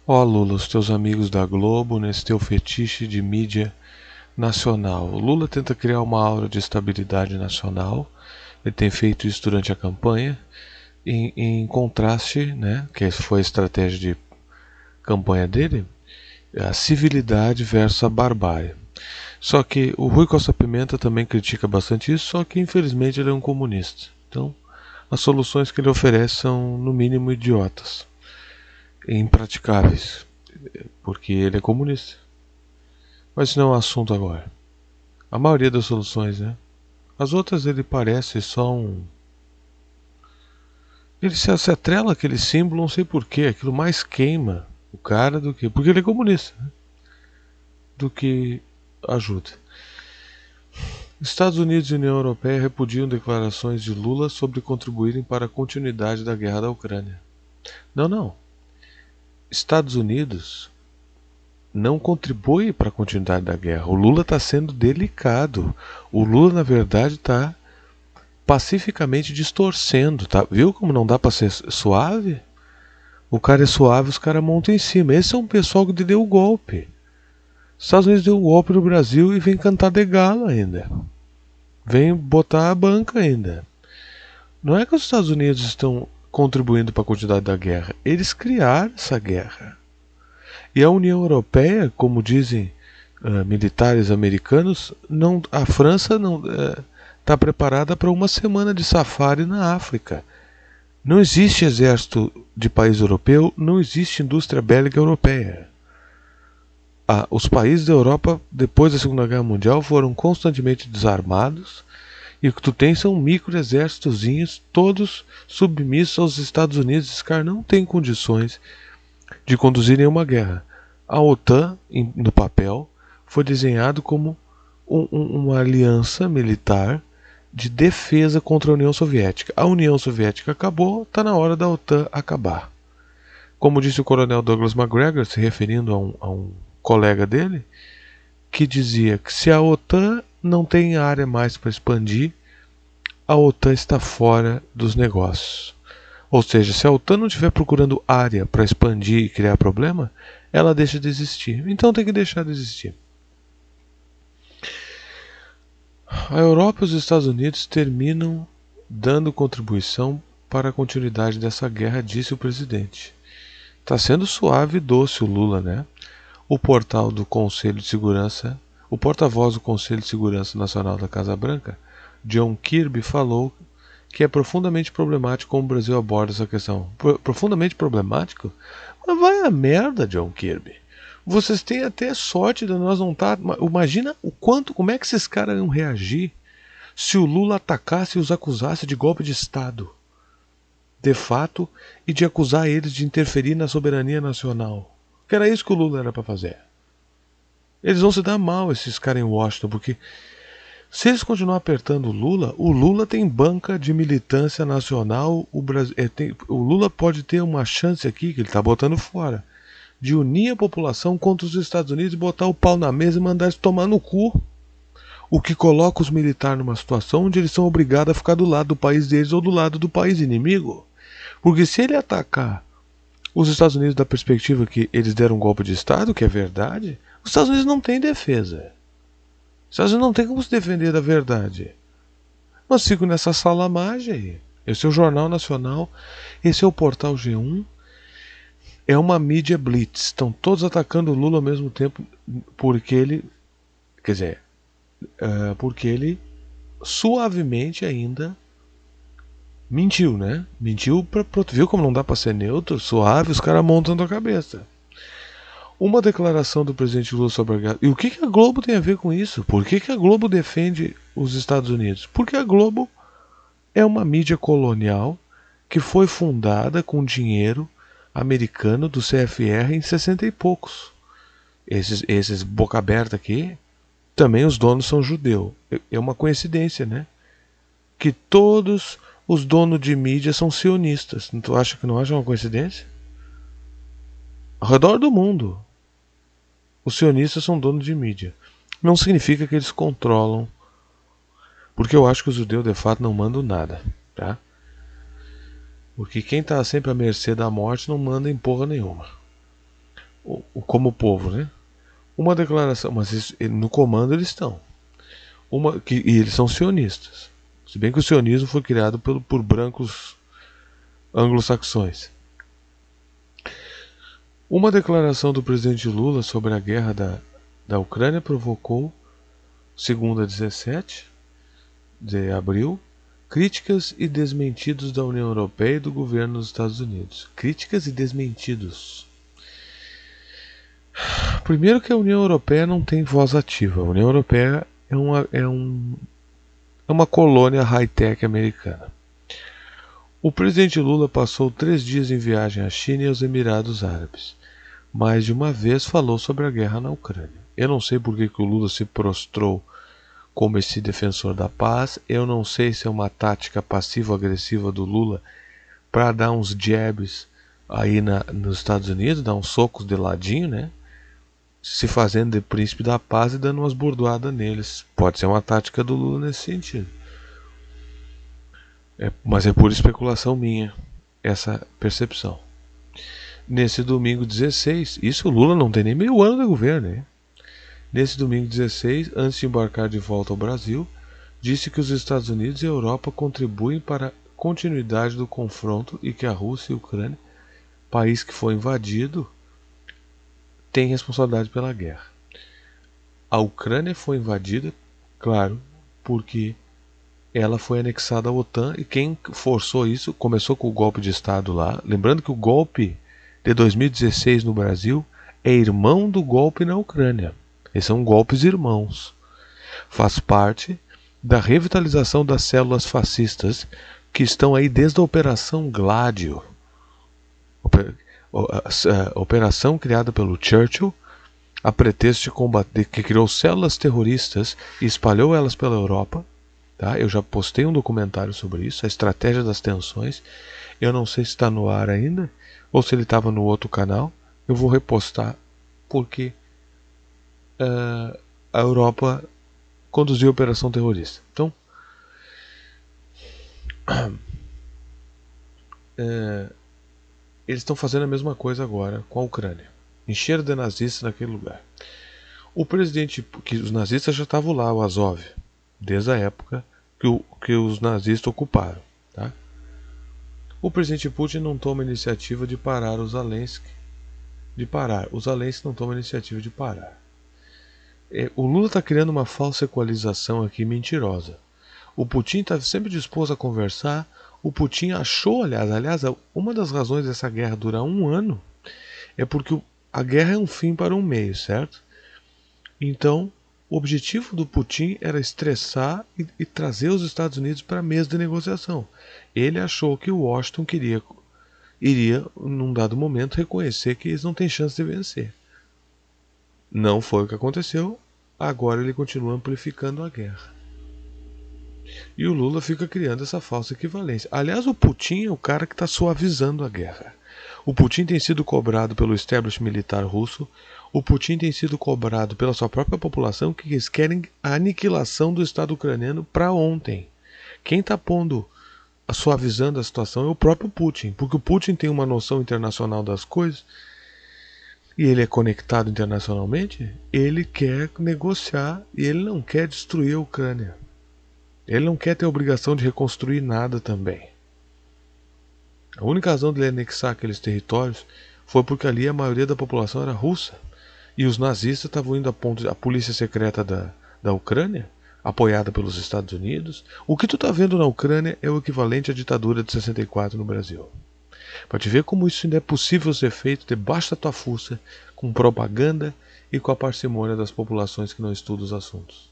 Ó Lula, os teus amigos da Globo nesse teu fetiche de mídia nacional. O Lula tenta criar uma aura de estabilidade nacional. Ele tem feito isso durante a campanha, em contraste, né, que foi a estratégia de campanha dele, a civilidade versus a barbárie. Só que o Rui Costa Pimenta também critica bastante isso, só que infelizmente ele é um comunista. Então, as soluções que ele oferece são, no mínimo, idiotas e impraticáveis, porque ele é comunista. Mas isso não é um assunto agora. A maioria das soluções, né? As outras ele parece só um. Ele se atrela àquele símbolo, não sei porquê, aquilo mais queima o cara do que. Porque ele é comunista, né? Do que ajuda. Estados Unidos e União Europeia repudiam declarações de Lula sobre contribuírem para a continuidade da guerra da Ucrânia. Não, não. Estados Unidos não contribui para a continuidade da guerra. O Lula está sendo delicado. O Lula, na verdade, está pacificamente distorcendo. Tá? Viu como não dá para ser suave? O cara é suave, os caras montam em cima. Esse é um pessoal que deu o golpe. Os Estados Unidos deu o golpe no Brasil e vem cantar de gala ainda. Vem botar a banca ainda. Não é que os Estados Unidos estão contribuindo para a continuidade da guerra. Eles criaram essa guerra. E a União Europeia, como dizem militares americanos, a França não está preparada para uma semana de safari na África. Não existe exército de país europeu, não existe indústria bélica europeia. Os países da Europa, depois da Segunda Guerra Mundial, foram constantemente desarmados, e o que tu tem são micro-exércitozinhos, todos submissos aos Estados Unidos. Esses caras não têm condições de conduzirem uma guerra. A OTAN, no papel, foi desenhado como uma aliança militar de defesa contra a União Soviética. A União Soviética acabou, está na hora da OTAN acabar. Como disse o coronel Douglas MacGregor, se referindo a um colega dele, que dizia que se a OTAN não tem área mais para expandir, a OTAN está fora dos negócios. Ou seja, se a OTAN não estiver procurando área para expandir e criar problema, ela deixa de existir. Então tem que deixar de existir. A Europa e os Estados Unidos terminam dando contribuição para a continuidade dessa guerra, disse o presidente. Está sendo suave e doce o Lula, né? O portal do Conselho de Segurança, o porta-voz do Conselho de Segurança Nacional da Casa Branca, John Kirby, falou que é profundamente problemático como o Brasil aborda essa questão. Profundamente problemático? Mas vai a merda, John Kirby. Vocês têm até sorte de nós não estar. Imagina como é que esses caras iam reagir se o Lula atacasse e os acusasse de golpe de Estado, de fato, e de acusar eles de interferir na soberania nacional. Que era isso que o Lula era para fazer. Eles vão se dar mal, esses caras em Washington, porque se eles continuarem apertando o Lula tem banca de militância nacional. O Lula pode ter uma chance aqui, que ele está botando fora, de unir a população contra os Estados Unidos e botar o pau na mesa e mandar eles tomar no cu. O que coloca os militares numa situação onde eles são obrigados a ficar do lado do país deles ou do lado do país inimigo. Porque se ele atacar os Estados Unidos da perspectiva que eles deram um golpe de Estado, que é verdade, os Estados Unidos não têm defesa. Os Estados Unidos não têm como se defender da verdade. Mas fico nessa salamagem aí. Esse é o Jornal Nacional, esse é o Portal G1. É uma mídia blitz. Estão todos atacando o Lula ao mesmo tempo porque ele... Quer dizer, porque ele suavemente ainda mentiu, né? Mentiu pra... Viu como não dá pra ser neutro? Suave, os caras montam a cabeça. Uma declaração do presidente Lula sobre a guerra. E o que a Globo tem a ver com isso? Por que a Globo defende os Estados Unidos? Porque a Globo é uma mídia colonial que foi fundada com dinheiro americano do CFR em 60 e poucos. Esses boca aberta aqui, também os donos são judeus. É uma coincidência, né? Que todos os donos de mídia são sionistas. Tu acha que não acha uma coincidência? Ao redor do mundo, os sionistas são donos de mídia. Não significa que eles controlam, porque eu acho que os judeus de fato não mandam nada, tá? Porque quem está sempre à mercê da morte não manda em porra nenhuma. como povo, né? Uma declaração, mas no comando eles estão. E eles são sionistas. Se bem que o sionismo foi criado por brancos anglo-saxões. Uma declaração do presidente Lula sobre a guerra da Ucrânia provocou, segundo a 17 de abril, críticas e desmentidos da União Europeia e do governo dos Estados Unidos. Críticas e desmentidos. Primeiro que a União Europeia não tem voz ativa. A União Europeia é uma colônia high-tech americana. O presidente Lula passou 3 dias em viagem à China e aos Emirados Árabes. Mais de uma vez falou sobre a guerra na Ucrânia. Eu não sei por que o Lula se prostrou como esse defensor da paz. Eu não sei se é uma tática passivo-agressiva do Lula para dar uns jabs aí nos Estados Unidos, dar uns socos de ladinho, né? Se fazendo de príncipe da paz e dando umas bordoadas neles. Pode ser uma tática do Lula nesse sentido. Mas é pura especulação minha, essa percepção. Nesse domingo 16, isso o Lula não tem nem meio ano de governo, né? Nesse domingo 16, antes de embarcar de volta ao Brasil, disse que os Estados Unidos e a Europa contribuem para a continuidade do confronto e que a Rússia e a Ucrânia, país que foi invadido, tem responsabilidade pela guerra. A Ucrânia foi invadida, claro, porque ela foi anexada à OTAN e quem forçou isso começou com o golpe de Estado lá. Lembrando que o golpe de 2016 no Brasil é irmão do golpe na Ucrânia. Eles são golpes irmãos. Faz parte da revitalização das células fascistas que estão aí desde a Operação Gladio. Operação criada pelo Churchill a pretexto de combater, que criou células terroristas e espalhou elas pela Europa. Tá? Eu já postei um documentário sobre isso, a estratégia das tensões. Eu não sei se está no ar ainda ou se ele estava no outro canal. Eu vou repostar porque a Europa conduziu a operação terrorista. Então, eles estão fazendo a mesma coisa agora com a Ucrânia. Encheram de nazistas naquele lugar. O presidente, que os nazistas já estavam lá, o Azov, desde a época que os nazistas ocuparam. Tá? O presidente Putin não toma iniciativa de parar os Zelensky. Os Zelensky não tomam iniciativa de parar. O Lula está criando uma falsa equalização aqui mentirosa. O Putin está sempre disposto a conversar. O Putin achou, aliás, uma das razões dessa guerra durar 1 ano é porque a guerra é um fim para um meio, certo? Então, o objetivo do Putin era estressar e trazer os Estados Unidos para a mesa de negociação. Ele achou que o Washington iria, num dado momento, reconhecer que eles não têm chance de vencer. Não foi o que aconteceu, agora ele continua amplificando a guerra. E o Lula fica criando essa falsa equivalência. Aliás, o Putin é o cara que está suavizando a guerra. O Putin tem sido cobrado pelo establishment militar russo. O Putin tem sido cobrado pela sua própria população, que eles querem a aniquilação do Estado ucraniano para ontem. Quem está suavizando a situação é o próprio Putin, porque o Putin tem uma noção internacional das coisas e ele é conectado internacionalmente. Ele quer negociar e ele não quer destruir a Ucrânia. Ele não quer ter a obrigação de reconstruir nada também. A única razão de ele anexar aqueles territórios foi porque ali a maioria da população era russa. E os nazistas estavam indo a polícia secreta da Ucrânia, apoiada pelos Estados Unidos. O que tu está vendo na Ucrânia é o equivalente à ditadura de 64 no Brasil. Para te ver como isso ainda é possível ser feito debaixo da tua fuça, com propaganda e com a parcimônia das populações que não estudam os assuntos.